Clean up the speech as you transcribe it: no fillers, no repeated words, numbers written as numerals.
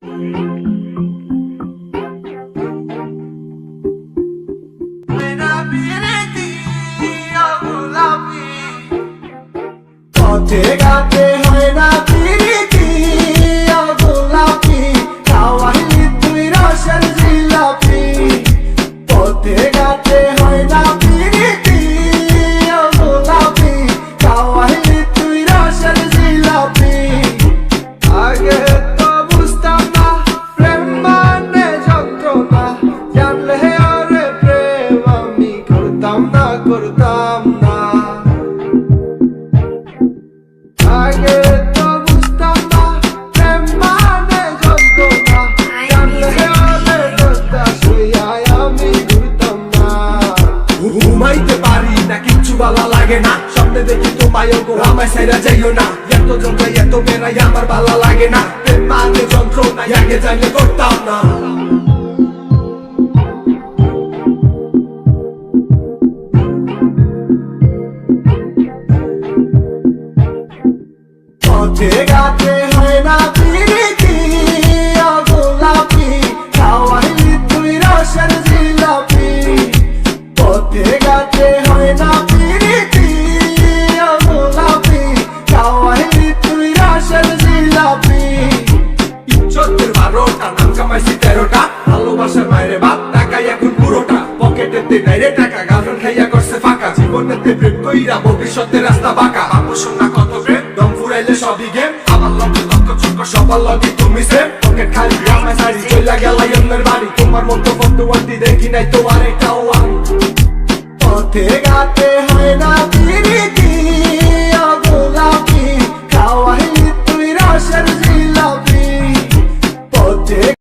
পথে ঘাটে হয় না পিরিতি ও গোলাপি খাওয়াইলি তুই রসের জিলাপি পথে ঘাটে হয় না পিরিতি ও গোলাপি খাওয়াইলি তুই রসের জিলাপি আগে তো বুঝতাম না প্রেম মানে যন্ত্রণা জানলে আরে প্রেম আমি করতাম না আগে তো বুঝতাম না প্রেম মানে যন্ত্রণা জানলে আরে দোস্তা শুইয়ায় আমি ঘুরতাম না ঘুমাইতে পারি না কিচ্ছু ভালো লাগে না সামনে দেখি তোমায় গো আমায় সাইরা যাইও না এত যন্ত্রণা এত বেড়াই আমার ভালো লাগে না প্রেম মানে যন্ত্রণা আগে জানলে করতাম না পথে ঘাটে হয় না পিরিতি ও গোলাপি খাওয়াইলি তুই রসের জিলাপি পথে ঘাটে হয় না পিরিতি ও গোলাপি খাওয়াইলি তুই রসের জিলাপি ইজ্জতের 12টা নাম কামাইছি 13টা ভালোবাসার মায়ের বাপ টাকাই এখন পুরোটা পকেটেতে নাইরে টাকা গার্লফ্রেন্ড খাইয়া করছে ফাঁকা জীবনেতে প্রেম কইরা ভবিষ্যতের রাস্তা বাঁকা বাবু শোনা কত প্রেম দম ফুরাইলে সবই গেম আমার লক্ষ্য লক্ষ্য চক্র সবার লগে তুমি সেম পকেট খালি গ্রামে সারি চইলা গেলাই অন্যের বাড়ি তোমার মতো বন্ধুবান্ধী দেখি নাই তোমার এটাও আমি পথে ঘাটে হয় না পিরিতি